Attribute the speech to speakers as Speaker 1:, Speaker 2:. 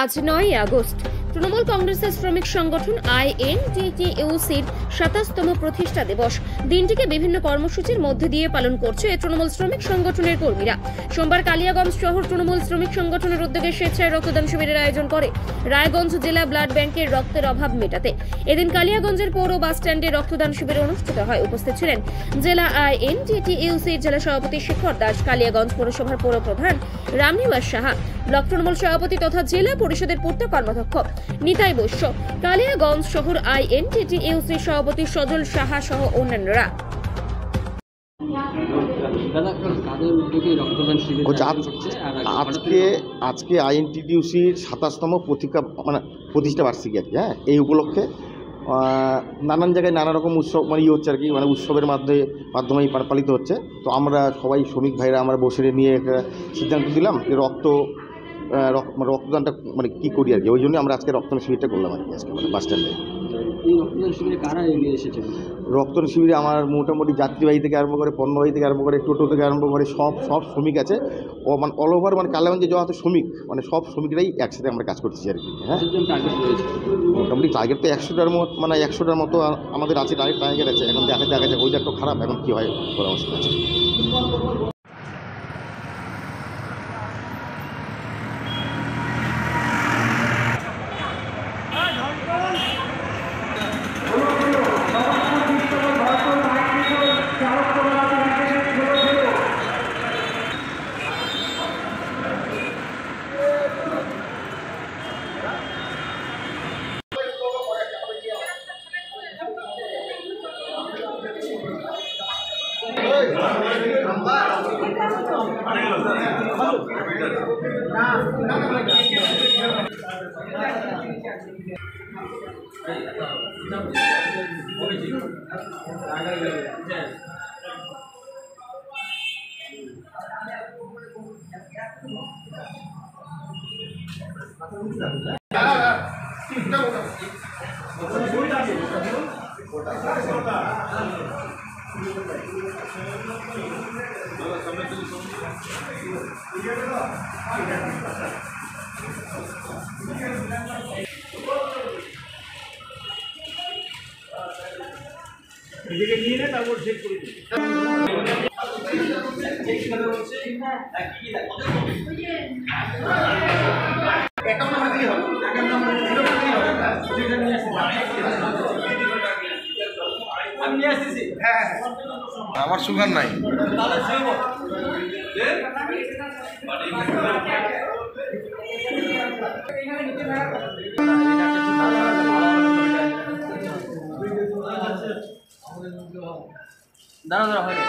Speaker 1: আজ 9 আগস্ট তৃণমূল কংগ্রেসের শ্রমিক সংগঠন আইএনটিটিইউসির 27তম প্রতিষ্ঠা দিবস। দিনটিকে বিভিন্ন কর্মসূচির মধ্যে দিয়ে পালন করছে তৃণমূল শ্রমিক সংগঠনের কর্মীরা। সোমবার কালিয়াগঞ্জ শহর তৃণমূল শ্রমিক সংগঠনের উদ্যোগে স্বেচ্ছায় রক্তদান শিবিরের আয়োজন করে রায়গঞ্জ জেলা ব্লাড ব্যাংকের রক্তের অভাব মেটাতে। এদিন কালিয়াগঞ্জের পৌর বাস স্ট্যান্ডে রক্তদান শিবির অনুষ্ঠিত হয়। উপস্থিত ছিলেন জেলা আইএনটিটিইউসির জেলা সভাপতি শেখর দাস, কালিয়াগঞ্জ পৌরসভার পৌর প্রধান রামনিবাস সাহা, ব্লক তৃণমূল সভাপতি তথা জেলা পরিষদের পূর্ত কর্মাধ্যক্ষ নিতাই বৈশ্য, কালিয়াগঞ্জ শহর আইএনটিটিইউসির সভাপতি সজল সাহা সহ অন্যান্যরা।
Speaker 2: আজকে আইএনটিটিইউসির 27তম প্রতিষ্ঠা বার্ষিকী আর কি। এই উপলক্ষে নানান জায়গায় নানা রকম উৎসব হচ্ছে আর কি, উৎসবের মাধ্যমেই পালিত হচ্ছে। তো আমরা সবাই শ্রমিক ভাইরা আমরা বসে নিয়ে একটা সিদ্ধান্ত দিলাম যে রক্তদানটা কী করি আর কি। ওই জন্য আমরা আজকে রক্তদান শিবিরটা করলাম আর কি আজকে বাস স্ট্যান্ডে।
Speaker 3: এই রক্তদান শিবিরে কারা এগিয়ে এসেছে?
Speaker 2: রক্তদান শিবিরে আমার মোটামুটি যাত্রীবাহী থেকে আরম্ভ করে, পণ্যবাহী থেকে আরম্ভ করে, টোটো থেকে আরম্ভ করে সব শ্রমিক আছে। ও অল ওভার কালিয়াগঞ্জে যত শ্রমিক সব শ্রমিকরাই একসাথে আমরা কাজ করতেছি আর কি। মোটামুটি টার্গেট তো 100টার মতো আমাদের আছে, টার্গেট আছে। এখন দেখা যাক ওইটা একটু খারাপ, এখন কী হয় পরামর্শ আছে।
Speaker 4: নিজেকে নিয়ে নে, তারপর চেক করে দিই।
Speaker 5: আমার সুগার নাই।
Speaker 3: দাঁড়া হয়